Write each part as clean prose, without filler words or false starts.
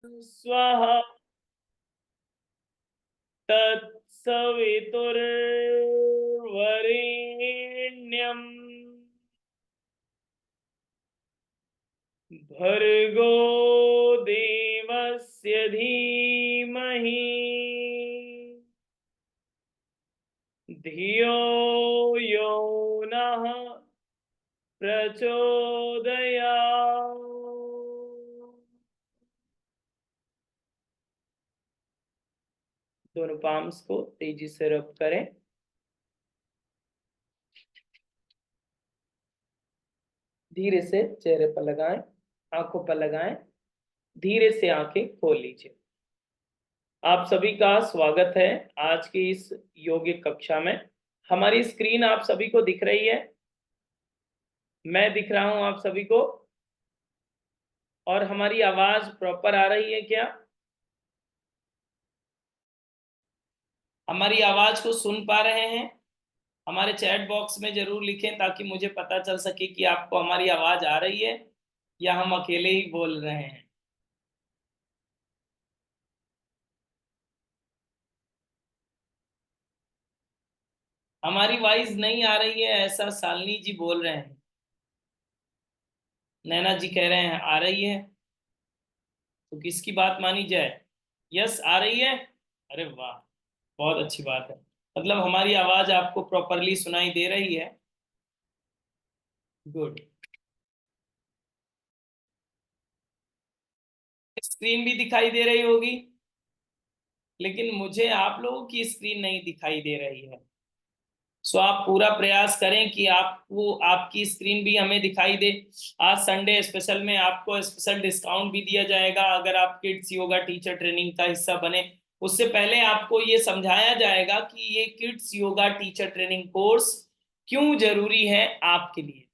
स्वाहा तत्सवितुर्वरेण्यम् भर्गो देवस्य धीमहि धियो यो नः प्रचोदयात्। दोनों पाम्स को तेजी से रब करें। धीरे से चेहरे पर लगाएं, आंखों पर लगाएं, धीरे से आंखें खोल लीजिए। आप सभी का स्वागत है आज की इस योगिक कक्षा में। हमारी स्क्रीन आप सभी को दिख रही है? मैं दिख रहा हूं आप सभी को? और हमारी आवाज प्रॉपर आ रही है क्या? हमारी आवाज को सुन पा रहे हैं? हमारे चैट बॉक्स में जरूर लिखें ताकि मुझे पता चल सके कि आपको हमारी आवाज आ रही है या हम अकेले ही बोल रहे हैं। हमारी वॉइस नहीं आ रही है ऐसा शालिनी जी बोल रहे हैं। नैना जी कह रहे हैं आ रही है, तो किसकी बात मानी जाए? यस, आ रही है। अरे वाह, बहुत अच्छी बात है। मतलब हमारी आवाज आपको प्रॉपरली सुनाई दे रही है। गुड। स्क्रीन भी दिखाई दे रही होगी, लेकिन मुझे आप लोगों की स्क्रीन नहीं दिखाई दे रही है। सो आप पूरा प्रयास करें कि आपको आपकी स्क्रीन भी हमें दिखाई दे। आज संडे स्पेशल में आपको स्पेशल डिस्काउंट भी दिया जाएगा अगर आप किड्स योगा टीचर ट्रेनिंग का हिस्सा बने। उससे पहले आपको ये समझाया जाएगा कि ये kids yoga teacher training course क्यों जरूरी है आपके लिए,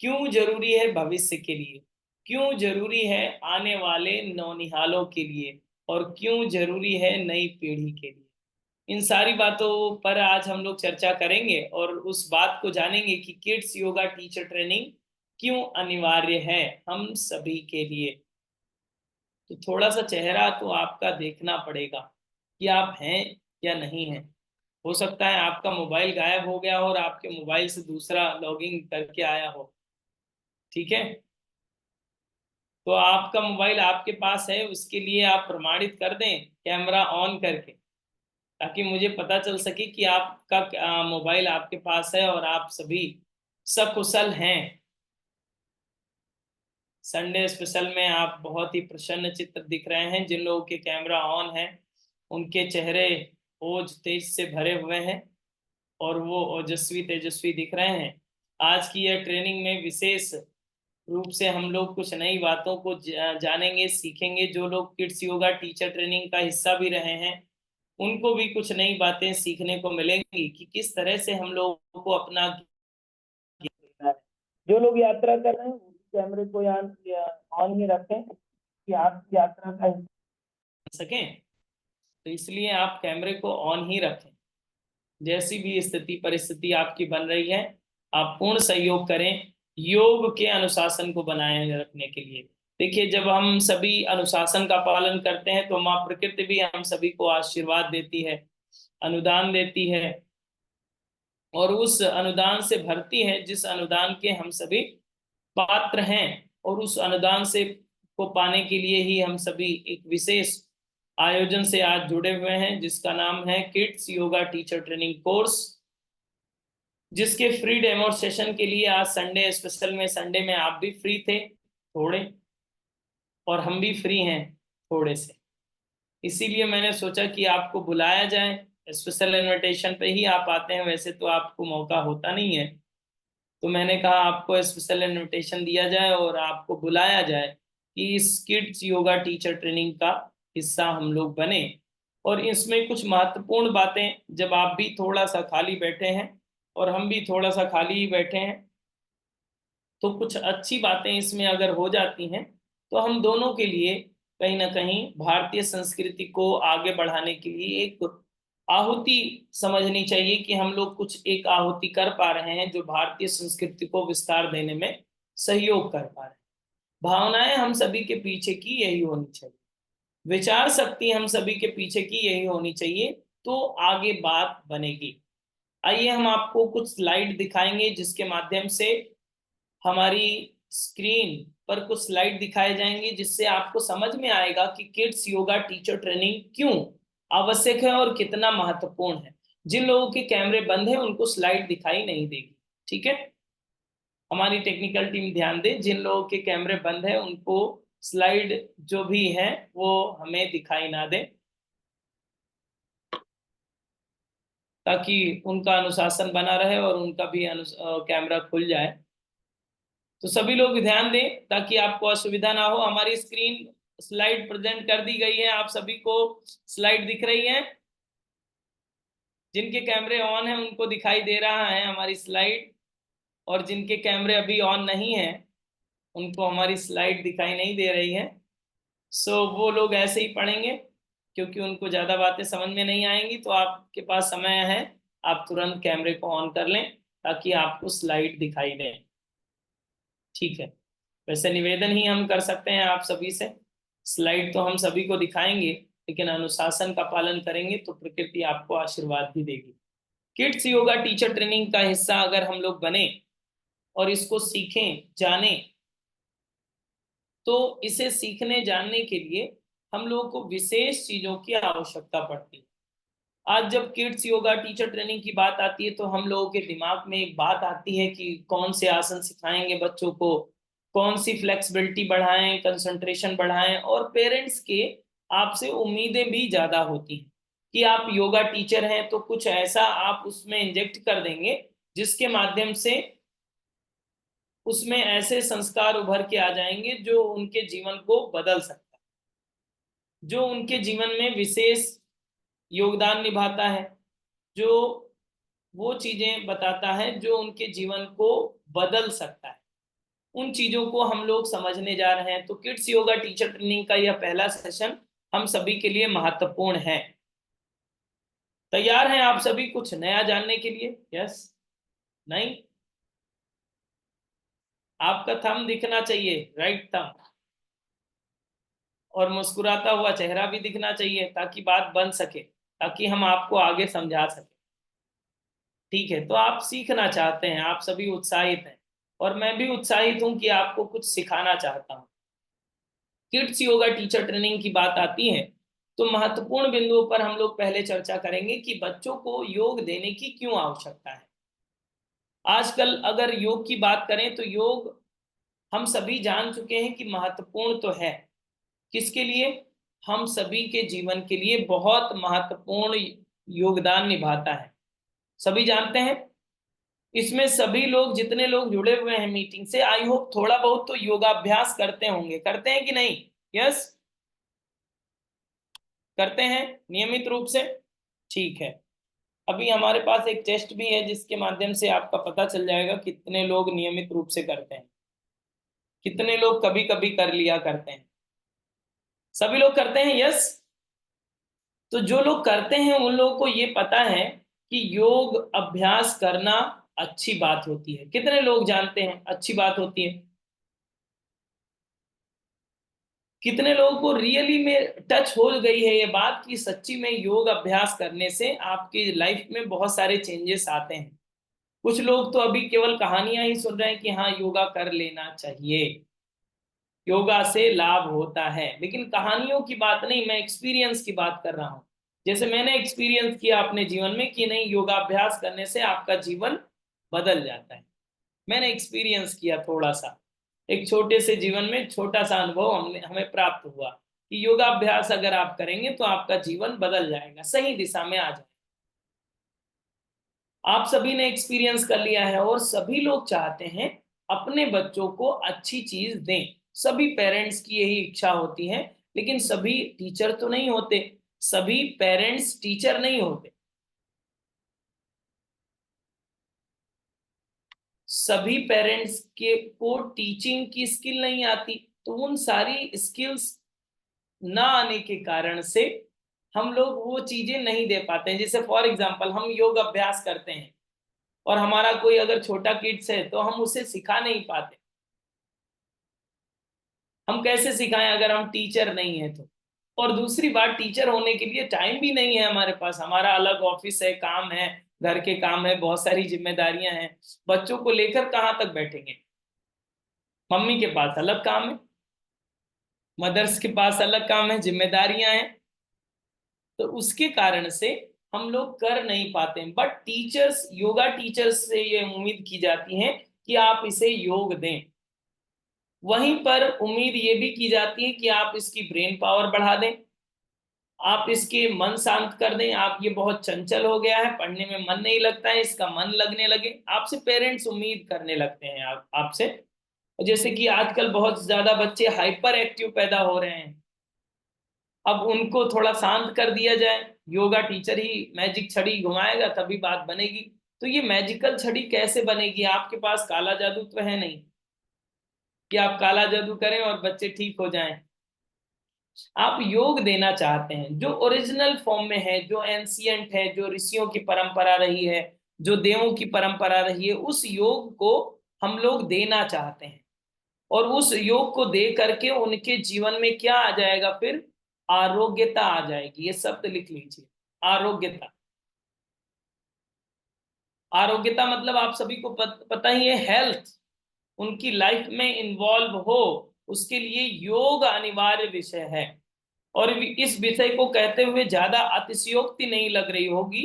क्यों जरूरी है भविष्य के लिए, क्यों जरूरी है आने वाले नौनिहालों के लिए, और क्यों जरूरी है नई पीढ़ी के लिए। इन सारी बातों पर आज हम लोग चर्चा करेंगे और उस बात को जानेंगे कि किड्स योगा टीचर ट्रेनिंग क्यों अनिवार्य है हम सभी के लिए। तो थोड़ा सा चेहरा तो आपका देखना पड़ेगा कि आप हैं या नहीं हैं। हो सकता है आपका मोबाइल गायब हो गया हो और आपके मोबाइल से दूसरा लॉगिन करके आया हो। ठीक है, तो आपका मोबाइल आपके पास है, उसके लिए आप प्रमाणित कर दें कैमरा ऑन करके, ताकि मुझे पता चल सके कि आपका मोबाइल आपके पास है और आप सभी सकुशल हैं। संडे स्पेशल में आप बहुत ही प्रसन्न चित्र दिख रहे हैं। जिन लोगों के कैमरा ऑन है उनके चेहरे ओज तेज से भरे हुए हैं और वो ओजस्वी तेजस्वी दिख रहे हैं। आज की यह ट्रेनिंग में विशेष रूप से हम लोग कुछ नई बातों को जानेंगे, सीखेंगे। जो लोग किड्स योगा टीचर ट्रेनिंग का हिस्सा भी रहे हैं उनको भी कुछ नई बातें सीखने को मिलेंगी कि किस तरह से हम लोगों को अपना। जो लोग यात्रा कर रहे हैं वो कैमरे को ऑन ही रखें कि आप यात्रा का सकें। तो इसलिए आप कैमरे को ऑन ही रखें। जैसी भी स्थिति परिस्थिति आपकी बन रही है, आप पूर्ण सहयोग करें योग के अनुशासन को बनाए रखने के लिए। देखिए, जब हम सभी अनुशासन का पालन करते हैं तो माँ प्रकृति भी हम सभी को आशीर्वाद देती है, अनुदान देती है, और उस अनुदान से भरती है जिस अनुदान के हम सभी पात्र हैं। और उस अनुदान से को पाने के लिए ही हम सभी एक विशेष आयोजन से आज जुड़े हुए हैं जिसका नाम है kids yoga teacher training course, जिसके फ्री डेमोन्स्ट्रेशन के लिए आज संडे स्पेशल में, संडे में आप भी फ्री थे थोड़े और हम भी फ्री हैं थोड़े से, इसीलिए मैंने सोचा कि आपको बुलाया जाए। स्पेशल इनविटेशन पे ही आप आते हैं, वैसे तो आपको मौका होता नहीं है। तो मैंने कहा आपको स्पेशल इनविटेशन दिया जाए और आपको बुलाया जाए कि इस किड्स योगा टीचर ट्रेनिंग का हिस्सा हम लोग बने। और इसमें कुछ महत्वपूर्ण बातें, जब आप भी थोड़ा सा खाली बैठे हैं और हम भी थोड़ा सा खाली ही बैठे हैं, तो कुछ अच्छी बातें इसमें अगर हो जाती हैं तो हम दोनों के लिए कहीं ना कहीं भारतीय संस्कृति को आगे बढ़ाने के लिए एक आहुति समझनी चाहिए कि हम लोग कुछ एक आहुति कर पा रहे हैं जो भारतीय संस्कृति को विस्तार देने में सहयोग कर पा रहे हैं। भावनाएं हम सभी के पीछे की यही होनी चाहिए। विचार शक्ति हम सभी के पीछे की यही होनी चाहिए, तो आगे बात बनेगी। आइए हम आपको कुछ स्लाइड दिखाएंगे जिसके माध्यम से हमारी स्क्रीन पर कुछ स्लाइड दिखाए जाएंगे, जिससे आपको समझ में आएगा कि किड्स योगा टीचर ट्रेनिंग क्यों आवश्यक है और कितना महत्वपूर्ण है। जिन लोगों के कैमरे बंद हैं उनको स्लाइड दिखाई नहीं देगी, ठीक है। हमारी टेक्निकल टीम ध्यान दे, जिन लोगों के कैमरे बंद है उनको स्लाइड जो भी है वो हमें दिखाई ना दे, ताकि उनका अनुशासन बना रहे और उनका भी कैमरा खुल जाए। तो सभी लोग ध्यान दें ताकि आपको असुविधा ना हो। हमारी स्क्रीन स्लाइड प्रेजेंट कर दी गई है, आप सभी को स्लाइड दिख रही है। जिनके कैमरे ऑन है उनको दिखाई दे रहा है हमारी स्लाइड, और जिनके कैमरे अभी ऑन नहीं है उनको हमारी स्लाइड दिखाई नहीं दे रही है। सो वो लोग ऐसे ही पढ़ेंगे क्योंकि उनको ज़्यादा बातें समझ में नहीं आएंगी। तो आपके पास समय है, आप तुरंत कैमरे को ऑन कर लें ताकि आपको स्लाइड दिखाई दे, ठीक है। वैसे निवेदन ही हम कर सकते हैं आप सभी से, स्लाइड तो हम सभी को दिखाएंगे लेकिन अनुशासन का पालन करेंगे तो प्रकृति आपको आशीर्वाद भी देगी। किड्स योगा टीचर ट्रेनिंग का हिस्सा अगर हम लोग बने और इसको सीखें जाने, तो इसे सीखने जानने के लिए हम लोगों को विशेष चीजों की आवश्यकता पड़ती है। आज जब किड्स योगा टीचर ट्रेनिंग की बात आती है तो हम लोगों के दिमाग में एक बात आती है कि कौन से आसन सिखाएंगे बच्चों को, कौन सी फ्लेक्सिबिलिटी बढ़ाएं, कंसंट्रेशन बढ़ाएं, और पेरेंट्स के आपसे उम्मीदें भी ज्यादा होती हैं कि आप योगा टीचर हैं तो कुछ ऐसा आप उसमें इंजेक्ट कर देंगे जिसके माध्यम से उसमें ऐसे संस्कार उभर के आ जाएंगे जो उनके जीवन को बदल सकता है, जो उनके जीवन में विशेष योगदान निभाता है, जो वो चीजें बताता है जो उनके जीवन को बदल सकता है। उन चीजों को हम लोग समझने जा रहे हैं। तो किड्स योगा टीचर ट्रेनिंग का यह पहला सेशन हम सभी के लिए महत्वपूर्ण है। तैयार हैं आप सभी कुछ नया जानने के लिए? यस? नहीं? आपका थंब दिखना चाहिए, राइट थंब, और मुस्कुराता हुआ चेहरा भी दिखना चाहिए ताकि बात बन सके, ताकि हम आपको आगे समझा सके, ठीक है। तो आप सीखना चाहते हैं, आप सभी उत्साहित हैं और मैं भी उत्साहित हूं कि आपको कुछ सिखाना चाहता हूं। किड्स योगा टीचर ट्रेनिंग की बात आती है तो महत्वपूर्ण बिंदुओं पर हम लोग पहले चर्चा करेंगे कि बच्चों को योग देने की क्यों आवश्यकता है। आजकल अगर योग की बात करें तो योग हम सभी जान चुके हैं कि महत्वपूर्ण तो है। किसके लिए? हम सभी के जीवन के लिए बहुत महत्वपूर्ण योगदान निभाता है, सभी जानते हैं। इसमें सभी लोग, जितने लोग जुड़े हुए हैं मीटिंग से, आई होप थोड़ा बहुत तो योगाभ्यास करते होंगे, करते हैं कि नहीं? यस, करते हैं नियमित रूप से, ठीक है। अभी हमारे पास एक टेस्ट भी है जिसके माध्यम से आपका पता चल जाएगा कितने लोग नियमित रूप से करते हैं, कितने लोग कभी कभी कर लिया करते हैं। सभी लोग करते हैं, यस। तो जो लोग करते हैं उन लोगों को ये पता है कि योग अभ्यास करना अच्छी बात होती है। कितने लोग जानते हैं अच्छी बात होती है? कितने लोगों को रियली में टच हो गई है ये बात कि सच्ची में योग अभ्यास करने से आपकी लाइफ में बहुत सारे चेंजेस आते हैं? कुछ लोग तो अभी केवल कहानियां ही सुन रहे हैं कि हाँ योगा कर लेना चाहिए, योगा से लाभ होता है, लेकिन कहानियों की बात नहीं, मैं एक्सपीरियंस की बात कर रहा हूं। जैसे मैंने एक्सपीरियंस किया अपने जीवन में कि नहीं, योगाभ्यास करने से आपका जीवन बदल जाता है। मैंने एक्सपीरियंस किया थोड़ा सा, एक छोटे से जीवन में छोटा सा अनुभव हमें प्राप्त हुआ कि योगाभ्यास अगर आप करेंगे तो आपका जीवन बदल जाएगा, सही दिशा में आ जाएगा। आप सभी ने एक्सपीरियंस कर लिया है और सभी लोग चाहते हैं अपने बच्चों को अच्छी चीज दें। सभी पेरेंट्स की यही इच्छा होती है, लेकिन सभी टीचर तो नहीं होते, सभी पेरेंट्स टीचर नहीं होते, सभी पेरेंट्स के को टीचिंग की स्किल नहीं आती। तो उन सारी स्किल्स ना आने के कारण से हम लोग वो चीजें नहीं दे पाते हैं। जैसे फॉर एग्जांपल हम योग अभ्यास करते हैं और हमारा कोई अगर छोटा किड्स है तो हम उसे सिखा नहीं पाते। हम कैसे सिखाएं अगर हम टीचर नहीं है तो? और दूसरी बात, टीचर होने के लिए टाइम भी नहीं है हमारे पास, हमारा अलग ऑफिस है, काम है, घर के काम है, बहुत सारी जिम्मेदारियां हैं। बच्चों को लेकर कहाँ तक बैठेंगे? मम्मी के पास अलग काम है, मदर्स के पास अलग काम है, जिम्मेदारियां हैं, तो उसके कारण से हम लोग कर नहीं पाते हैं। बट टीचर्स, योगा टीचर्स से ये उम्मीद की जाती है कि आप इसे योग दें। वहीं पर उम्मीद ये भी की जाती है कि आप इसकी ब्रेन पावर बढ़ा दें, आप इसके मन शांत कर दें। आप, ये बहुत चंचल हो गया है, पढ़ने में मन नहीं लगता है, इसका मन लगने लगे। आपसे पेरेंट्स उम्मीद करने लगते हैं आपसे। जैसे कि आजकल बहुत ज्यादा बच्चे हाइपर एक्टिव पैदा हो रहे हैं, अब उनको थोड़ा शांत कर दिया जाए, योगा टीचर ही मैजिक छड़ी घुमाएगा तभी बात बनेगी। तो ये मैजिकल छड़ी कैसे बनेगी? आपके पास काला जादू तो है नहीं कि आप काला जादू करें और बच्चे ठीक हो जाएं। आप योग देना चाहते हैं जो ओरिजिनल फॉर्म में है, जो एंशियंट है, जो ऋषियों की परंपरा रही है, जो देवों की परंपरा रही है, उस योग को हम लोग देना चाहते हैं। और उस योग को दे करके उनके जीवन में क्या आ जाएगा फिर? आरोग्यता आ जाएगी। ये शब्द लिख लीजिए, आरोग्यता। आरोग्यता मतलब आप सभी को पता ही है, हेल्थ उनकी लाइफ में इन्वॉल्व हो, उसके लिए योग अनिवार्य विषय है। और इस विषय को कहते हुए ज्यादा अतिशयोक्ति नहीं लग रही होगी,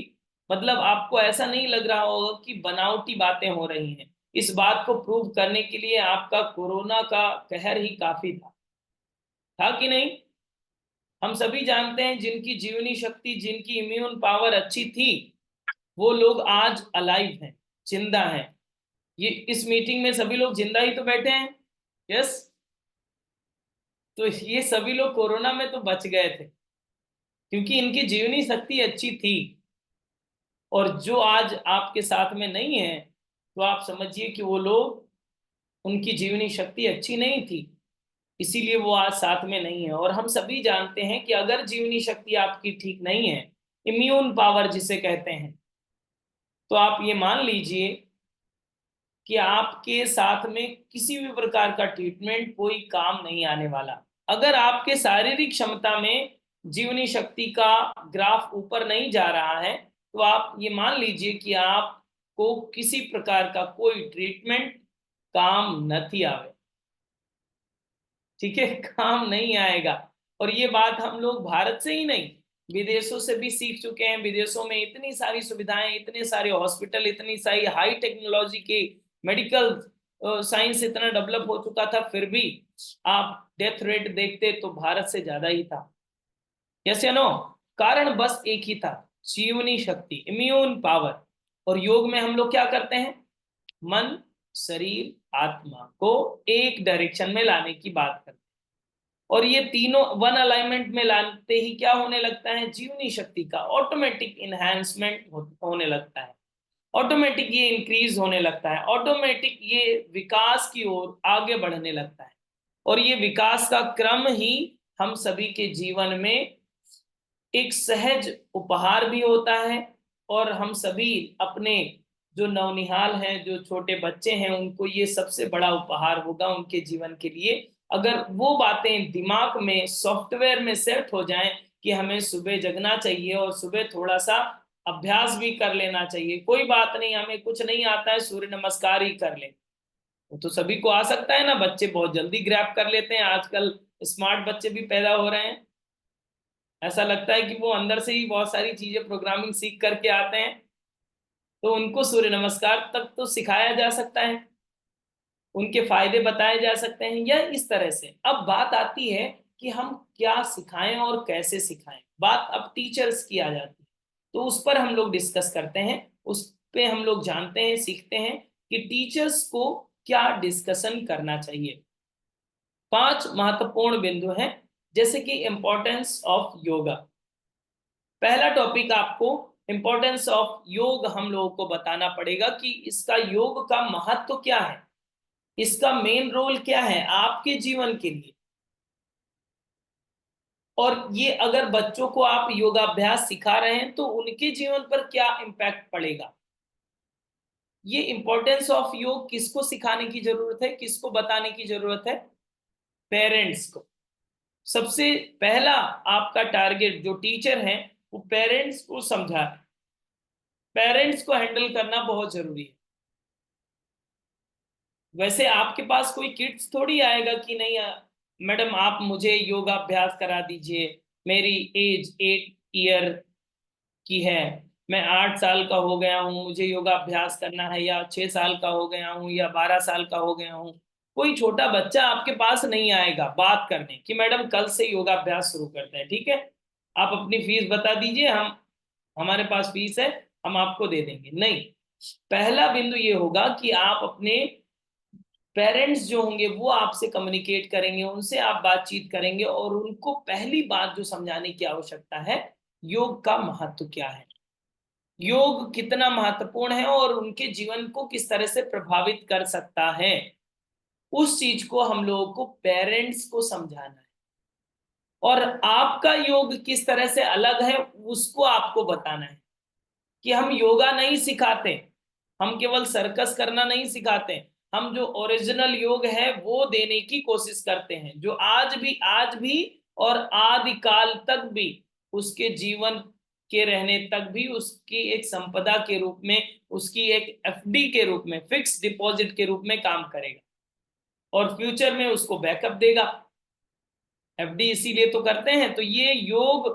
मतलब आपको ऐसा नहीं लग रहा होगा कि बनावटी बातें हो रही हैं। इस बात को प्रूव करने के लिए आपका कोरोना का कहर ही काफी था कि नहीं? हम सभी जानते हैं जिनकी जीवनी शक्ति, जिनकी इम्यून पावर अच्छी थी, वो लोग आज अलाइव हैं, जिंदा हैं। ये इस मीटिंग में सभी लोग जिंदा ही तो बैठे हैं। यस। तो ये सभी लोग कोरोना में तो बच गए थे क्योंकि इनकी जीवनी शक्ति अच्छी थी। और जो आज आपके साथ में नहीं है, तो आप समझिए कि वो लोग, उनकी जीवनी शक्ति अच्छी नहीं थी, इसीलिए वो आज साथ में नहीं है। और हम सभी जानते हैं कि अगर जीवनी शक्ति आपकी ठीक नहीं है, इम्यून पावर जिसे कहते हैं, तो आप ये मान लीजिए कि आपके साथ में किसी भी प्रकार का ट्रीटमेंट कोई काम नहीं आने वाला। अगर आपके शारीरिक क्षमता में जीवनी शक्ति का ग्राफ ऊपर नहीं जा रहा है, तो आप ये मान लीजिए कि आपको किसी प्रकार का कोई ट्रीटमेंट काम नहीं आवे। ठीक है, काम नहीं आएगा। और ये बात हम लोग भारत से ही नहीं, विदेशों से भी सीख चुके हैं। विदेशों में इतनी सारी सुविधाएं, इतने सारे हॉस्पिटल, इतनी सारी हाई टेक्नोलॉजी की मेडिकल साइंस इतना डेवलप हो चुका था, फिर भी आप डेथ रेट देखते तो भारत से ज्यादा ही था। यस या नो? कारण बस एक ही था, जीवनी शक्ति, इम्यून पावर। और योग में हम लोग क्या करते हैं? मन, शरीर, आत्मा को एक डायरेक्शन में लाने की बात करते हैं। और ये तीनों वन अलाइनमेंट में लाते ही क्या होने लगता है? जीवनी शक्ति का ऑटोमेटिक इनहैंसमेंट होने लगता है, ऑटोमेटिक ये इंक्रीज होने लगता है, ऑटोमेटिक ये विकास की ओर आगे बढ़ने लगता है। और ये विकास का क्रम ही हम सभी के जीवन में एक सहज उपहार भी होता है। और हम सभी अपने जो नवनिहाल हैं, जो छोटे बच्चे हैं, उनको ये सबसे बड़ा उपहार होगा उनके जीवन के लिए, अगर वो बातें दिमाग में सॉफ्टवेयर में सेट हो जाएं कि हमें सुबह जगना चाहिए और सुबह थोड़ा सा अभ्यास भी कर लेना चाहिए। कोई बात नहीं, हमें कुछ नहीं आता है, सूर्य नमस्कार ही कर लें। वो तो सभी को आ सकता है ना, बच्चे बहुत जल्दी ग्रैब कर लेते हैं, आजकल स्मार्ट बच्चे भी पैदा हो रहे हैं। ऐसा लगता है कि वो अंदर से ही बहुत सारी चीजें प्रोग्रामिंग सीख करके आते हैं, तो उनको सूर्य नमस्कार तक तो सिखाया जा सकता है, उनके फायदे बताए जा सकते हैं, या इस तरह से। अब बात आती है कि हम क्या सिखाएं और कैसे सिखाएं, बात अब टीचर्स की आ जाती है। तो उस पर हम लोग डिस्कस करते हैं, उस पे हम लोग जानते हैं, सीखते हैं कि टीचर्स को क्या डिस्कशन करना चाहिए। 5 महत्वपूर्ण बिंदु हैं, जैसे कि इंपॉर्टेंस ऑफ योगा। पहला टॉपिक, आपको इंपॉर्टेंस ऑफ योग हम लोगों को बताना पड़ेगा कि इसका, योग का महत्व क्या है, इसका मेन रोल क्या है आपके जीवन के लिए। और ये अगर बच्चों को आप योगाभ्यास सिखा रहे हैं तो उनके जीवन पर क्या इम्पैक्ट पड़ेगा। ये इंपॉर्टेंस ऑफ योग किसको सिखाने की जरूरत है, किसको बताने की जरूरत है? पेरेंट्स को। सबसे पहला आपका टारगेट जो टीचर है वो पेरेंट्स को समझा, पेरेंट्स को हैंडल करना बहुत जरूरी है। वैसे आपके पास कोई किड्स थोड़ी आएगा कि नहीं मैडम आप मुझे योगाभ्यास करा दीजिए, मेरी एज 8 ईयर की है, मैं 8 साल का हो गया हूँ, मुझे योगाभ्यास करना है, या 6 साल का हो गया हूँ, या 12 साल का हो गया हूँ। कोई छोटा बच्चा आपके पास नहीं आएगा बात करने कि मैडम कल से योगाभ्यास शुरू करते हैं, ठीक है, आप अपनी फीस बता दीजिए, हम हमारे पास फीस है, हम आपको दे देंगे। नहीं, पहला बिंदु ये होगा कि आप अपने पेरेंट्स जो होंगे वो आपसे कम्युनिकेट करेंगे, उनसे आप बातचीत करेंगे और उनको पहली बात जो समझाने की आवश्यकता है, योग का महत्व क्या है, योग कितना महत्वपूर्ण है और उनके जीवन को किस तरह से प्रभावित कर सकता है, उस चीज को हम लोगों को पेरेंट्स को समझाना है। और आपका योग किस तरह से अलग है उसको आपको बताना है कि हम योगा नहीं सिखाते, हम केवल सर्कस करना नहीं सिखाते, हम जो ओरिजिनल योग है वो देने की कोशिश करते हैं, जो आज भी और आदिकाल तक भी उसके जीवन के रहने तक भी उसकी एक संपदा के रूप में, उसकी एक एफडी के रूप में, फिक्स डिपॉजिट के रूप में काम करेगा और फ्यूचर में उसको बैकअप देगा। एफडी इसीलिए तो करते हैं। तो ये योग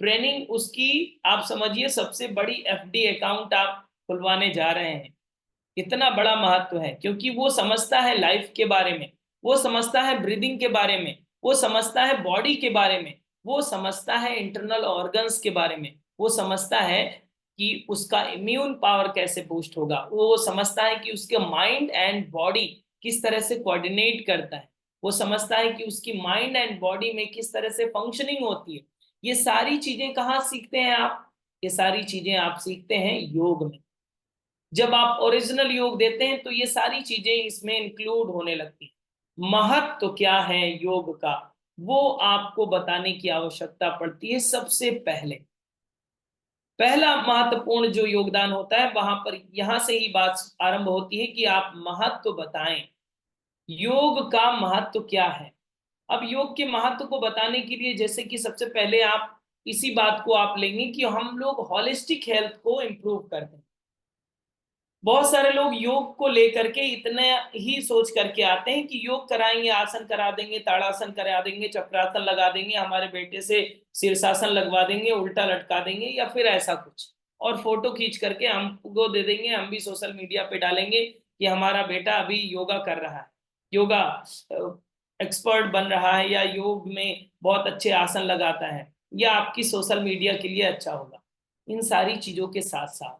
ट्रेनिंग उसकी आप समझिए सबसे बड़ी एफडी अकाउंट आप खुलवाने जा रहे हैं। इतना बड़ा महत्व है क्योंकि वो समझता है लाइफ के बारे में, वो समझता है ब्रीदिंग के बारे में, वो समझता है बॉडी के बारे में, वो समझता है इंटरनल ऑर्गन्स के बारे में, वो समझता है कि उसका इम्यून पावर कैसे बूस्ट होगा, वो समझता है कि उसके माइंड एंड बॉडी किस तरह से कोऑर्डिनेट करता है, वो समझता है कि उसकी माइंड एंड बॉडी में किस तरह से फंक्शनिंग होती है। ये सारी चीजें कहाँ सीखते हैं आप? ये सारी चीजें आप सीखते हैं योग में। जब आप ओरिजिनल योग देते हैं तो ये सारी चीजें इसमें इंक्लूड होने लगती हैं। महत्व तो क्या है योग का वो आपको बताने की आवश्यकता पड़ती है। सबसे पहले पहला महत्वपूर्ण जो योगदान होता है वहां पर यहां से ही बात आरंभ होती है कि आप महत्व बताएं, योग का महत्व क्या है। अब योग के महत्व को बताने के लिए जैसे कि सबसे पहले आप इसी बात को आप लेंगे कि हम लोग हॉलिस्टिक हेल्थ को इंप्रूव करते हैं। बहुत सारे लोग योग को लेकर के इतने ही सोच करके आते हैं कि योग कराएंगे, आसन करा देंगे, ताड़ासन करा देंगे, चक्रासन लगा देंगे, हमारे बेटे से शीर्षासन लगवा देंगे, उल्टा लटका देंगे या फिर ऐसा कुछ, और फोटो खींच करके हमको दे देंगे, हम भी सोशल मीडिया पे डालेंगे कि हमारा बेटा अभी योगा कर रहा है, योगा एक्सपर्ट बन रहा है, या योग में बहुत अच्छे आसन लगाता है, या आपकी सोशल मीडिया के लिए अच्छा होगा। इन सारी चीजों के साथ साथ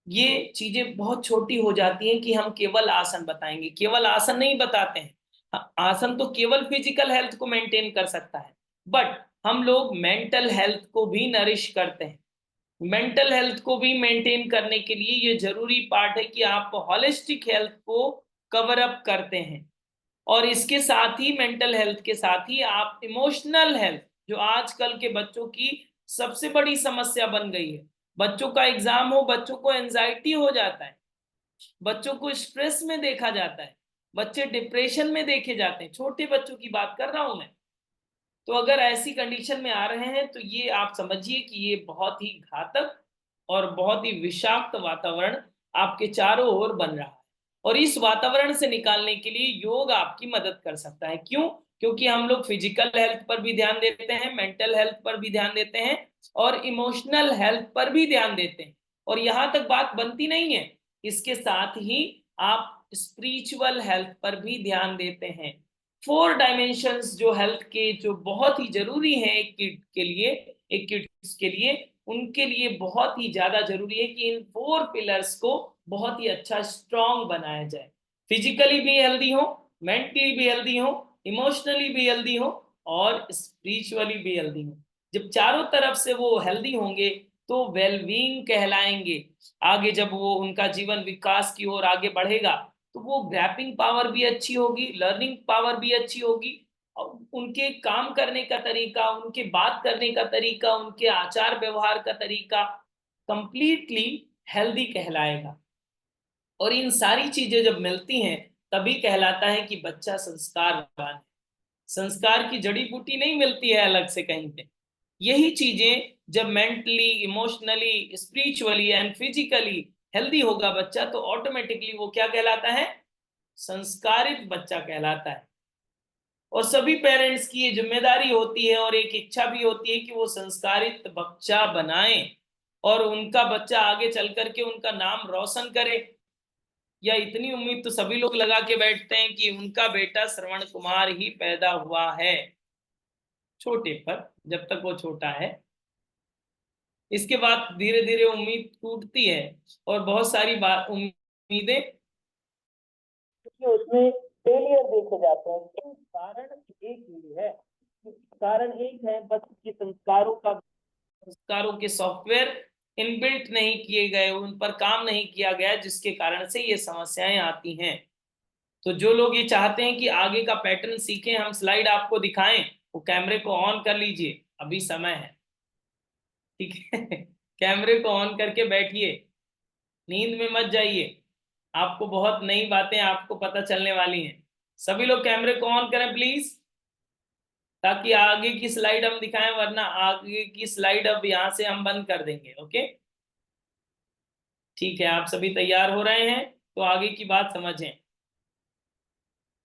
ये चीजें बहुत छोटी हो जाती हैं कि हम केवल आसन बताएंगे, केवल आसन नहीं बताते हैं। आसन तो केवल फिजिकल हेल्थ को मेंटेन कर सकता है, बट हम लोग मेंटल हेल्थ को भी नरिश करते हैं। मेंटल हेल्थ को भी मेंटेन करने के लिए ये जरूरी पार्ट है कि आप हॉलिस्टिक हेल्थ को कवर अप करते हैं। और इसके साथ ही मेंटल हेल्थ के साथ ही आप इमोशनल हेल्थ, जो आजकल के बच्चों की सबसे बड़ी समस्या बन गई है। बच्चों का एग्जाम हो, बच्चों को एंजाइटी हो जाता है, बच्चों को स्ट्रेस में देखा जाता है, बच्चे डिप्रेशन में देखे जाते हैं, छोटे बच्चों की बात कर रहा हूं मैं। तो अगर ऐसी कंडीशन में आ रहे हैं तो ये आप समझिए कि ये बहुत ही घातक और बहुत ही विषाक्त वातावरण आपके चारों ओर बन रहा है। और इस वातावरण से निकालने के लिए योग आपकी मदद कर सकता है। क्यों? क्योंकि हम लोग फिजिकल हेल्थ पर भी ध्यान देते हैं, मेंटल हेल्थ पर भी ध्यान देते हैं और इमोशनल हेल्थ पर भी ध्यान देते हैं। और यहां तक बात बनती नहीं है, इसके साथ ही आप स्पिरिचुअल हेल्थ पर भी ध्यान देते हैं। 4 डायमेंशंस जो हेल्थ के जो बहुत ही जरूरी हैं एक किड के लिए, एक किड्स के लिए, उनके लिए बहुत ही ज्यादा जरूरी है कि इन 4 पिलर्स को बहुत ही अच्छा स्ट्रांग बनाया जाए। फिजिकली भी हेल्दी हो, मेंटली भी हेल्दी हो, इमोशनली भी हेल्दी हो और स्पिरिचुअली भी हेल्दी हो। जब चारों तरफ से वो हेल्दी होंगे तो वेलबींग कहलाएंगे। आगे जब वो उनका जीवन विकास की ओर आगे बढ़ेगा तो वो ग्रैपिंग पावर भी अच्छी होगी, लर्निंग पावर भी अच्छी होगी, और उनके काम करने का तरीका, उनके बात करने का तरीका, उनके आचार व्यवहार का तरीका कंप्लीटली हेल्दी कहलाएगा। और इन सारी चीजें जब मिलती हैं तभी कहलाता है कि बच्चा संस्कारवान है। संस्कार की जड़ी बूटी नहीं मिलती है अलग से कहीं पे। यही चीजें जब mentally, emotionally, spiritually and physically healthy होगा बच्चा, तो ऑटोमेटिकली वो क्या कहलाता है? संस्कारित बच्चा कहलाता है। और सभी पेरेंट्स की ये जिम्मेदारी होती है और एक इच्छा भी होती है कि वो संस्कारित बच्चा बनाएं और उनका बच्चा आगे चल करके उनका नाम रोशन करे। या इतनी उम्मीद तो सभी लोग लगा के बैठते हैं कि उनका बेटा श्रवण कुमार ही पैदा हुआ है, छोटे पर, जब तक वो छोटा है। इसके बाद धीरे धीरे उम्मीद टूटती है और बहुत सारी बात उम्मीदें उसमें फेलियर देखे जाते हैं। तो कारण एक ही है, कारण एक है, बस कि संस्कारों के सॉफ्टवेयर इनबिल्ट नहीं किए गए, उन पर काम नहीं किया गया, जिसके कारण से ये समस्याएं आती हैं। तो जो लोग ये चाहते हैं कि आगे का पैटर्न सीखें, हम स्लाइड आपको दिखाएं, वो कैमरे को ऑन कर लीजिए, अभी समय है, ठीक है? कैमरे को ऑन करके बैठिए, नींद में मत जाइए, आपको बहुत नई बातें आपको पता चलने वाली हैं। सभी लोग कैमरे को ऑन करें प्लीज, ताकि आगे की स्लाइड हम दिखाएं, वरना आगे की स्लाइड अब यहां से हम बंद कर देंगे। ओके, ठीक है, आप सभी तैयार हो रहे हैं तो आगे की बात समझें।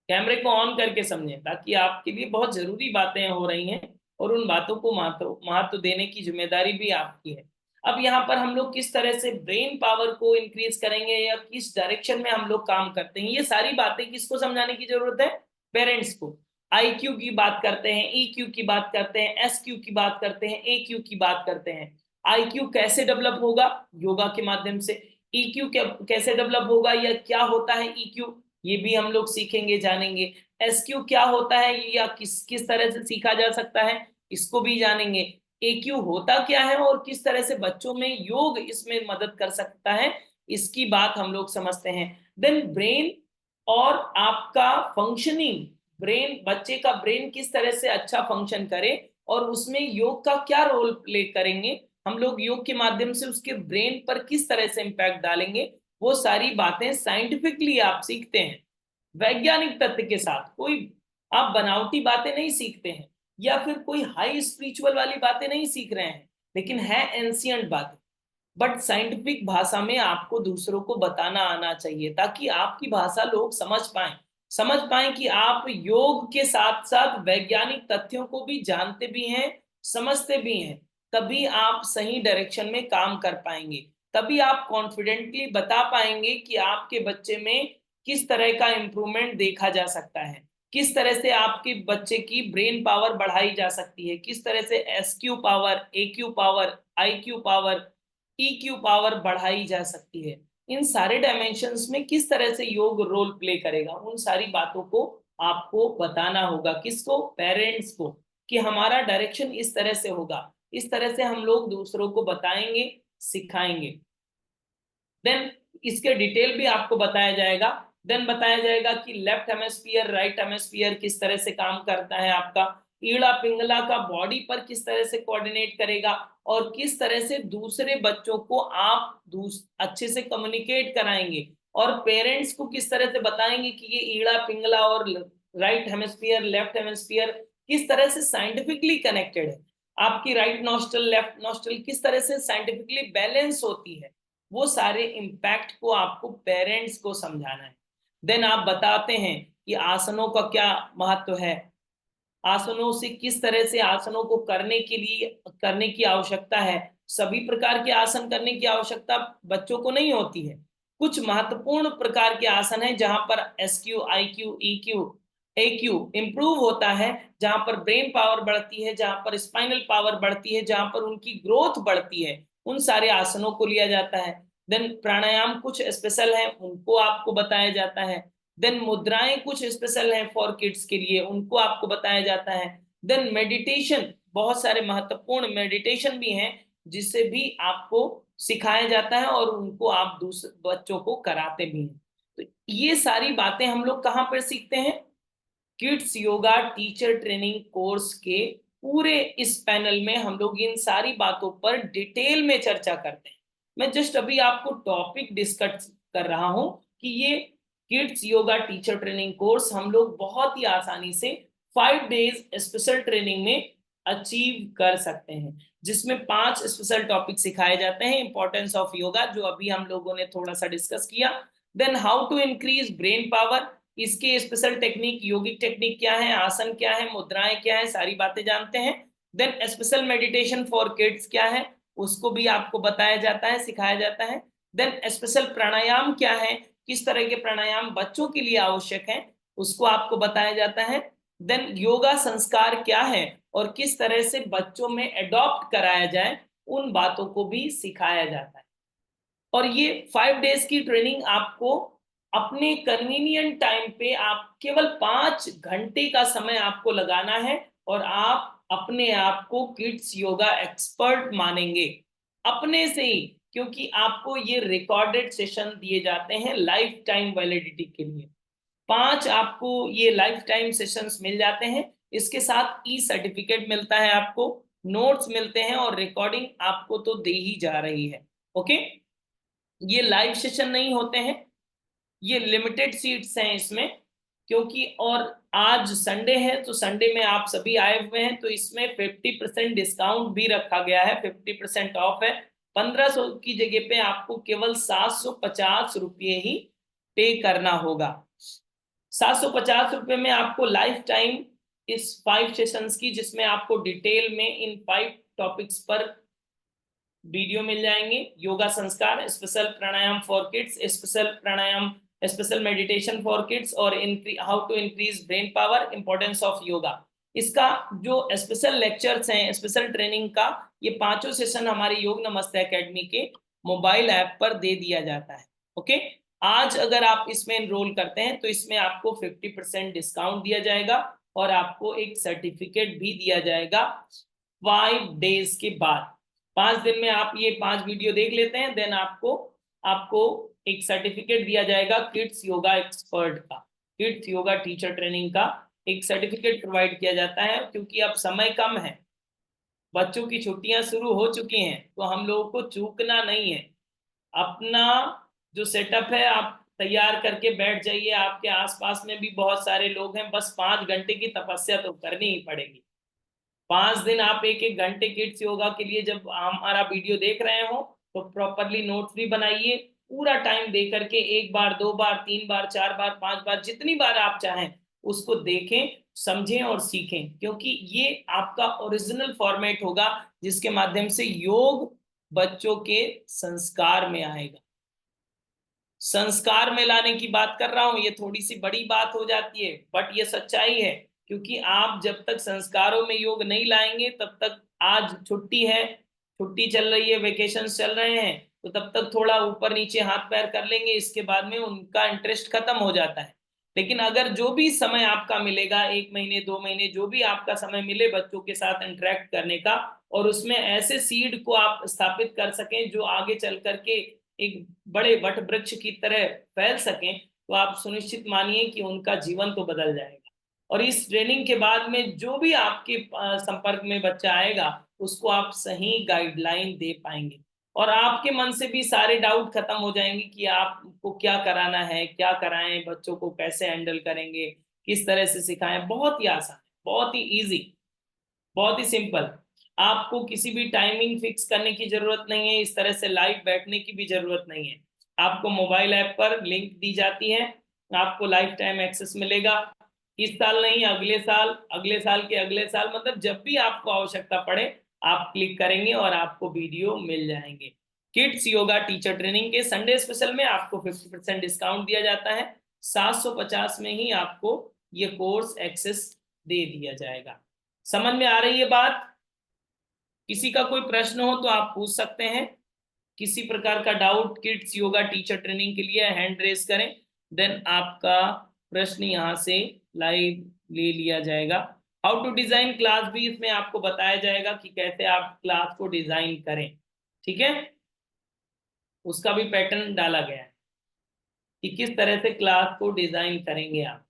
कैमरे को ऑन करके समझें, ताकि आपके लिए बहुत जरूरी बातें हो रही हैं और उन बातों को महत्व देने की जिम्मेदारी भी आपकी है। अब यहाँ पर हम लोग किस तरह से ब्रेन पावर को इंक्रीज करेंगे या किस डायरेक्शन में हम लोग काम करते हैं, ये सारी बातें किसको समझाने की जरूरत है? पेरेंट्स को। IQ की बात करते हैं, EQ की बात करते हैं, SQ की बात करते हैं, AQ की बात करते हैं। IQ कैसे डेवलप होगा? योगा के माध्यम से। EQ कैसे डेवलप होगा या क्या होता है EQ, ये भी हम लोग सीखेंगे, जानेंगे। SQ क्या होता है या किस किस तरह से सीखा जा सकता है, इसको भी जानेंगे। AQ होता क्या है और किस तरह से बच्चों में योग इसमें मदद कर सकता है, इसकी बात हम लोग समझते हैं। देन ब्रेन और आपका फंक्शनिंग, ब्रेन, बच्चे का ब्रेन किस तरह से अच्छा फंक्शन करे और उसमें योग का क्या रोल प्ले करेंगे, हम लोग योग के माध्यम से उसके ब्रेन पर किस तरह से इंपैक्ट डालेंगे, वो सारी बातें साइंटिफिकली आप सीखते हैं, वैज्ञानिक तथ्य के साथ। कोई आप बनावटी बातें नहीं सीखते हैं या फिर कोई हाई स्पिरिचुअल वाली बातें नहीं सीख रहे हैं, लेकिन है एंशियंट बातें, बट साइंटिफिक भाषा में आपको दूसरों को बताना आना चाहिए, ताकि आपकी भाषा लोग समझ पाएं कि आप योग के साथ साथ वैज्ञानिक तथ्यों को भी जानते भी हैं, समझते भी हैं। तभी आप सही डायरेक्शन में काम कर पाएंगे, तभी आप कॉन्फिडेंटली बता पाएंगे कि आपके बच्चे में किस तरह का इंप्रूवमेंट देखा जा सकता है, किस तरह से आपके बच्चे की ब्रेन पावर बढ़ाई जा सकती है, किस तरह से SQ power, AQ power, IQ power, EQ power बढ़ाई जा सकती है। इन सारे डायमेंशंस में किस तरह से योग रोल प्ले करेगा, उन सारी बातों को आपको बताना होगा। किसको? पेरेंट्स को, कि हमारा डायरेक्शन इस तरह से होगा, इस तरह से हम लोग दूसरों को बताएंगे, सिखाएंगे। देन इसके डिटेल भी आपको बताया जाएगा। देन बताया जाएगा कि लेफ्ट हेमिस्फीयर, राइट हेमिस्फीयर किस तरह से काम करता है, आपका ईड़ा पिंगला का बॉडी पर किस तरह से कोऑर्डिनेट करेगा और किस तरह से दूसरे बच्चों को आप अच्छे से कम्युनिकेट कराएंगे और पेरेंट्स को किस तरह से बताएंगे कि ये ईड़ा पिंगला और राइट हेमिस्फीयर, लेफ्ट हेमिस्फीयर किस तरह से साइंटिफिकली कनेक्टेड है, आपकी राइट नॉस्ट्रल, लेफ्ट नॉस्ट्रल किस तरह से साइंटिफिकली बैलेंस होती है, वो सारे इम्पैक्ट को आपको पेरेंट्स को समझाना है। देन आप बताते हैं कि आसनों का क्या महत्व है, आसनों से किस तरह से आसनों को करने की आवश्यकता है। सभी प्रकार के आसन करने की आवश्यकता बच्चों को नहीं होती है, कुछ महत्वपूर्ण प्रकार के आसन हैं जहां पर SQ, IQ, EQ, AQ improve होता है, जहां पर ब्रेन पावर बढ़ती है, जहां पर स्पाइनल पावर बढ़ती है, जहां पर उनकी ग्रोथ बढ़ती है, उन सारे आसनों को लिया जाता है। देन प्राणायाम कुछ स्पेशल है, उनको आपको बताया जाता है। देन मुद्राएं कुछ स्पेशल हैं फॉर किड्स के लिए, उनको आपको बताया जाता है। देन मेडिटेशन, बहुत सारे महत्वपूर्ण मेडिटेशन भी हैं जिससे भी आपको सिखाया जाता है और उनको आप दूसरे बच्चों को कराते भी हैं। तो ये सारी बातें हम लोग कहाँ पर सीखते हैं? Kids yoga teacher training course के पूरे इस पैनल में हम लोग इन सारी बातों पर डिटेल में चर्चा करते हैं। मैं जस्ट अभी आपको टॉपिक डिस्कस कर रहा हूं कि ये kids yoga teacher training course हम लोग बहुत ही आसानी से 5 डेज स्पेशल ट्रेनिंग में अचीव कर सकते हैं, जिसमें 5 स्पेशल टॉपिक सिखाए जाते हैं। इंपॉर्टेंस ऑफ योगा जो अभी हम लोगों ने थोड़ा सा डिस्कस किया। Then how to increase brain power, इसके स्पेशल टेक्निक, योगिक टेक्निक क्या है, आसन क्या है, मुद्राएं क्या है, सारी बातें जानते हैं। Then special meditation for kids क्या है, उसको भी आपको बताया जाता है, सिखाया जाता है। देन स्पेशल प्राणायाम क्या है, किस तरह के प्राणायाम बच्चों के लिए आवश्यक है, उसको आपको बताया जाता है। देन योगा संस्कार क्या है और किस तरह से बच्चों में एडॉप्ट कराया जाए, उन बातों को भी सिखाया जाता है। और ये 5 डेज की ट्रेनिंग आपको अपने कन्वीनियंट टाइम पे, आप केवल 5 घंटे का समय आपको लगाना है और आप अपने आप को किड्स योगा एक्सपर्ट मानेंगे अपने से ही, क्योंकि आपको ये रिकॉर्डेड सेशन दिए जाते हैं लाइफ टाइम वैलिडिटी के लिए। 5 आपको ये लाइफ टाइम सेशंस मिल जाते हैं, इसके साथ ई सर्टिफिकेट मिलता है, आपको नोट्स मिलते हैं और रिकॉर्डिंग आपको तो दे ही जा रही है। ओके, ये लाइव सेशन नहीं होते हैं, ये लिमिटेड सीट्स हैं इसमें, क्योंकि और आज संडे है तो संडे में आप सभी आए हुए हैं, तो इसमें 50% डिस्काउंट भी रखा गया है, 50% ऑफ है। 1500 की जगह पे आपको केवल 750 रुपये ही पे करना होगा। 750 रुपये में आपको लाइफ टाइम इस 5 सेशंस की, जिसमें आपको डिटेल में इन 5 टॉपिक्स पर वीडियो मिल जाएंगे। Yoga Sanskar, special pranayama for kids, special pranayama, special meditation for kids और how to increase brain power, importance of yoga. इसका जो स्पेशल लेक्चर्स हैं, स्पेशल ट्रेनिंग का, ये 5 सेशन हमारे योग नमस्ते एकेडमी के मोबाइल ऐप पर दे दिया जाता है। ओके, आज अगर आप इसमें एनरोल करते हैं तो इसमें आपको 50% डिस्काउंट दिया जाएगा और आपको एक सर्टिफिकेट भी दिया जाएगा 5 डेज के बाद। 5 दिन में आप ये 5 वीडियो देख लेते हैं, देन आपको एक सर्टिफिकेट दिया जाएगा किड्स योगा एक्सपर्ट का, किड्स योगा टीचर ट्रेनिंग का एक सर्टिफिकेट प्रोवाइड किया जाता है। क्योंकि अब समय कम है, बच्चों की छुट्टियां शुरू हो चुकी हैं, तो हम लोगों को चूकना नहीं है। अपना जो सेटअप है आप तैयार करके बैठ जाइए, आपके आसपास में भी बहुत सारे लोग हैं, बस 5 घंटे की तपस्या तो करनी ही पड़ेगी। 5 दिन आप 1-1 घंटे किड्स योगा के लिए जब हमारा वीडियो देख रहे हो तो प्रॉपरली नोट्स भी बनाइए, पूरा टाइम दे करके 1 बार 2 बार 3 बार 4 बार 5 बार जितनी बार आप चाहें उसको देखें, समझें और सीखें, क्योंकि ये आपका ओरिजिनल फॉर्मेट होगा जिसके माध्यम से योग बच्चों के संस्कार में आएगा। संस्कार में लाने की बात कर रहा हूं, ये थोड़ी सी बड़ी बात हो जाती है, बट ये सच्चाई है। क्योंकि आप जब तक संस्कारों में योग नहीं लाएंगे तब तक, आज छुट्टी है, छुट्टी चल रही है, वेकेशन चल रहे हैं, तो तब तक थोड़ा ऊपर नीचे हाथ पैर कर लेंगे, इसके बाद में उनका इंटरेस्ट खत्म हो जाता है। लेकिन अगर जो भी समय आपका मिलेगा, 1 महीने 2 महीने जो भी आपका समय मिले बच्चों के साथ इंटरेक्ट करने का, और उसमें ऐसे सीड को आप स्थापित कर सकें जो आगे चल करके एक बड़े वट वृक्ष की तरह फैल सकें, तो आप सुनिश्चित मानिए कि उनका जीवन तो बदल जाएगा। और इस ट्रेनिंग के बाद में जो भी आपके संपर्क में बच्चा आएगा उसको आप सही गाइडलाइन दे पाएंगे, और आपके मन से भी सारे डाउट खत्म हो जाएंगे कि आपको क्या कराना है, क्या कराएं, बच्चों को कैसे हैंडल करेंगे, किस तरह से सिखाएं। बहुत ही आसान, बहुत ही इजी, बहुत ही सिंपल। आपको किसी भी टाइमिंग फिक्स करने की जरूरत नहीं है, इस तरह से लाइव बैठने की भी जरूरत नहीं है। आपको मोबाइल ऐप पर लिंक दी जाती है, आपको लाइफ टाइम एक्सेस मिलेगा। इस साल नहीं, अगले साल, अगले साल के अगले साल, मतलब जब भी आपको आवश्यकता पड़े आप क्लिक करेंगे और आपको वीडियो मिल जाएंगे। किड्स योगा टीचर ट्रेनिंग के संडे स्पेशल में आपको 50% डिस्काउंट दिया जाता है, 750 में ही आपको ये कोर्स एक्सेस दे दिया जाएगा। समझ में आ रही है बात? किसी का कोई प्रश्न हो तो आप पूछ सकते हैं, किसी प्रकार का doubt kids yoga teacher training के लिए हैंड रेस करें, देन आपका प्रश्न यहाँ से लाइव ले लिया जाएगा। हाउ टू डिजाइन क्लास भी इसमें आपको बताया जाएगा कि कैसे आप क्लास को डिजाइन करें, ठीक है, उसका भी पैटर्न डाला गया है कि किस तरह से क्लास को डिजाइन करेंगे आप।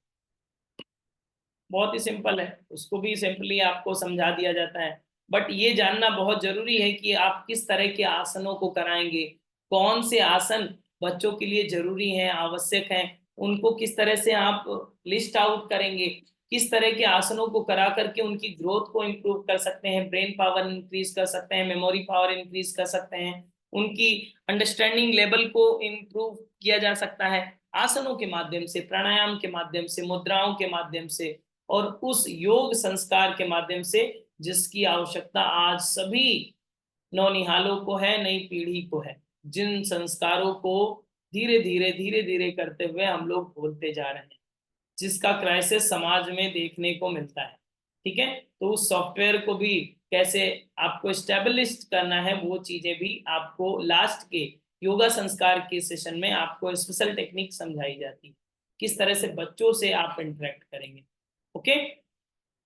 बहुत ही सिंपल है, उसको भी सिंपली आपको समझा दिया जाता है। बट ये जानना बहुत जरूरी है कि आप किस तरह के आसनों को कराएंगे, कौन से आसन बच्चों के लिए जरूरी हैं, आवश्यक हैं, उनको किस तरह से आप लिस्ट आउट करेंगे, किस तरह के आसनों को करा करके उनकी ग्रोथ को इम्प्रूव कर सकते हैं, ब्रेन पावर इंक्रीज कर सकते हैं, मेमोरी पावर इंक्रीज कर सकते हैं, उनकी अंडरस्टैंडिंग लेवल को इम्प्रूव किया जा सकता है आसनों के माध्यम से, प्राणायाम के माध्यम से, मुद्राओं के माध्यम से और उस योग संस्कार के माध्यम से जिसकी आवश्यकता आज सभी नौनिहालों को है, नई पीढ़ी को है, जिन संस्कारों को धीरे धीरे करते हुए हम लोग भूलते जा रहे हैं, जिसका क्राइसिस समाज में देखने को मिलता है। ठीक है, तो उस सॉफ्टवेयर को भी कैसे आपको स्टेबलिश करना है, वो चीजें भी आपको लास्ट के योगा संस्कार के सेशन में आपको स्पेशल टेक्निक समझाई जाती है, किस तरह से बच्चों से आप इंटरेक्ट करेंगे। ओके,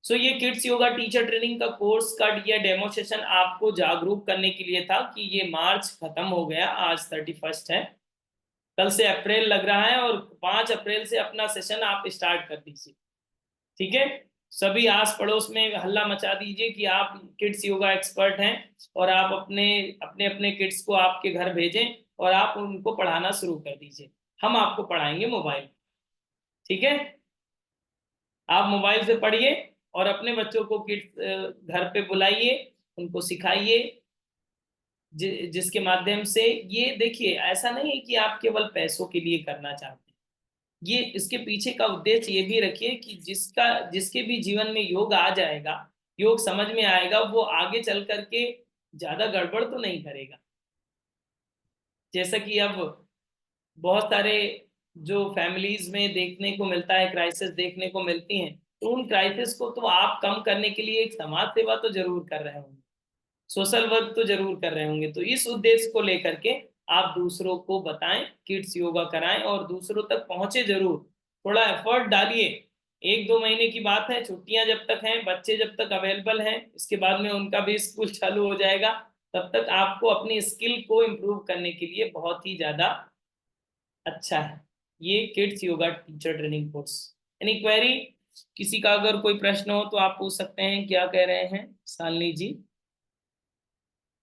सो ये किड्स योगा टीचर ट्रेनिंग का कोर्स का ये डेमो सेशन आपको जागरूक करने के लिए था कि ये मार्च खत्म हो गया, आज 31 है, कल से अप्रैल लग रहा है और 5 अप्रैल से अपना सेशन आप स्टार्ट कर दीजिए। ठीक है, सभी आस पड़ोस में हल्ला मचा दीजिए कि आप किड्स योगा एक्सपर्ट हैं और आप अपने अपने अपने किड्स को आपके घर भेजें और आप उनको पढ़ाना शुरू कर दीजिए। हम आपको पढ़ाएंगे मोबाइल। ठीक है, आप मोबाइल से पढ़िए और अपने बच्चों को किड्स घर पे बुलाइए, उनको सिखाइए, जिसके माध्यम से ये देखिए, ऐसा नहीं है कि आप केवल पैसों के लिए करना चाहते हैं, ये इसके पीछे का उद्देश्य ये भी रखिए कि जिसके भी जीवन में योग आ जाएगा, योग समझ में आएगा, वो आगे चल करके ज्यादा गड़बड़ तो नहीं करेगा। जैसा कि अब बहुत सारे जो फैमिलीज में देखने को मिलता है, क्राइसिस देखने को मिलती हैं, तो उन क्राइसिस को तो आप कम करने के लिए एक समाज सेवा तो जरूर कर रहे होंगे, सोशल वर्क तो जरूर कर रहे होंगे, तो इस उद्देश्य को लेकर के आप दूसरों को बताएं, किड्स योगा कराएं और दूसरों तक पहुंचे जरूर, थोड़ा एफर्ट डालिए। 1-2 महीने की बात है, छुट्टियां जब तक हैं, बच्चे जब तक अवेलेबल हैं, इसके बाद में उनका भी स्कूल चालू हो जाएगा, तब तक आपको अपनी स्किल को इम्प्रूव करने के लिए बहुत ही ज्यादा अच्छा है ये kids yoga teacher training course. Any query, किसी का अगर कोई प्रश्न हो तो आप पूछ सकते हैं। क्या कह रहे हैं Shalini ji?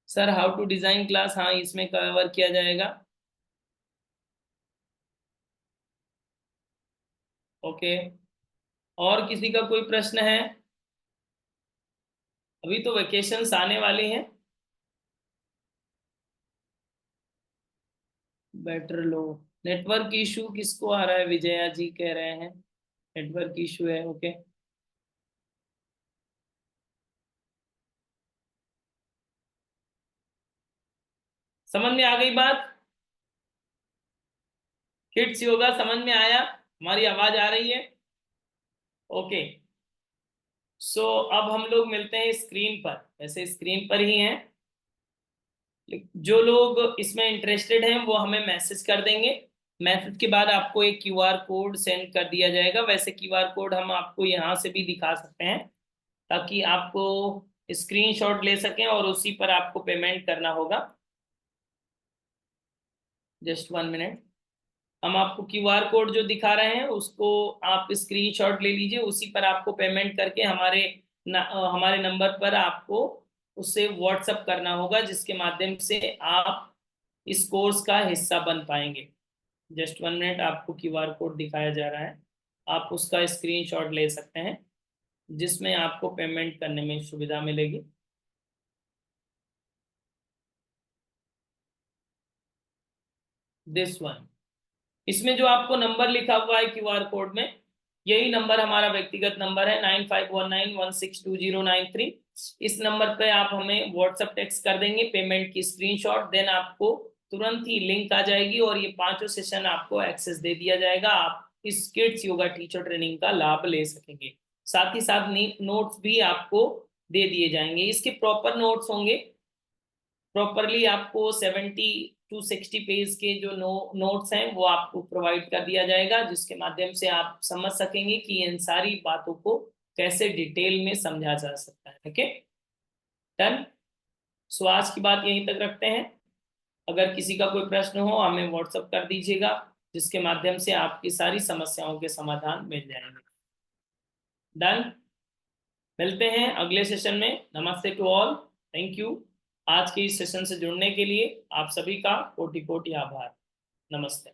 Sir how to design class, हाँ इसमें कवर किया जाएगा। ओके, और किसी का कोई प्रश्न है? अभी तो वेकेशंस आने वाले हैं। बेटर लो, नेटवर्क इशू किसको आ रहा है? विजया जी कह रहे हैं नेटवर्क इशू है। ओके, समझ में आ गई बात? किड्स योगा समझ में आया? हमारी आवाज आ रही है? ओके, सो अब हम लोग मिलते हैं स्क्रीन पर, वैसे स्क्रीन पर ही हैं, जो लोग इसमें इंटरेस्टेड हैं वो हमें मैसेज कर देंगे, मैसेज के बाद आपको एक क्यूआर कोड सेंड कर दिया जाएगा। वैसे क्यूआर कोड हम आपको यहाँ से भी दिखा सकते हैं ताकि आपको स्क्रीनशॉट ले सकें और उसी पर आपको पेमेंट करना होगा। जस्ट 1 मिनट, हम आपको क्यूआर कोड जो दिखा रहे हैं उसको आप स्क्रीनशॉट ले लीजिए, उसी पर आपको पेमेंट करके हमारे नंबर पर आपको उससे व्हाट्सअप करना होगा, जिसके माध्यम से आप इस कोर्स का हिस्सा बन पाएंगे। जस्ट 1 मिनट, आपको क्यूआर कोड दिखाया जा रहा है, आप उसका स्क्रीनशॉट ले सकते हैं जिसमें आपको पेमेंट करने में सुविधा मिलेगी। दिस वन, इसमें जो आपको नंबर लिखा हुआ है क्यूआर कोड में, यही नंबर हमारा व्यक्तिगत नंबर है 9519162093। इस नंबर पे आप हमें व्हाट्सएप टेक्स्ट कर देंगे पेमेंट की स्क्रीनशॉट, देन आपको तुरंत ही लिंक आ जाएगी और ये 5 सेशन आपको एक्सेस दे दिया जाएगा। आप इस किड्स योगा टीचर ट्रेनिंग का लाभ ले सकेंगे। साथ ही साथ नोट्स भी आपको दे दिए जाएंगे, इसके प्रॉपर नोट्स होंगे, प्रॉपरली आपको 70 to 60 पेज के जो नोट्स हैं वो आपको प्रोवाइड कर दिया जाएगा, जिसके माध्यम से आप समझ सकेंगे कि इन सारी बातों को कैसे डिटेल में समझा जा सकता है। Okay, done. सो आज की बात यहीं तक रखते हैं, अगर किसी का कोई प्रश्न हो हमें व्हाट्सअप कर दीजिएगा, जिसके माध्यम से आपकी सारी समस्याओं के समाधान मिल जाएंगे। डन, मिलते हैं अगले सेशन में। नमस्ते टू ऑल, थैंक यू आज के इस सेशन से जुड़ने के लिए आप सभी का कोटि कोटि आभार। नमस्ते।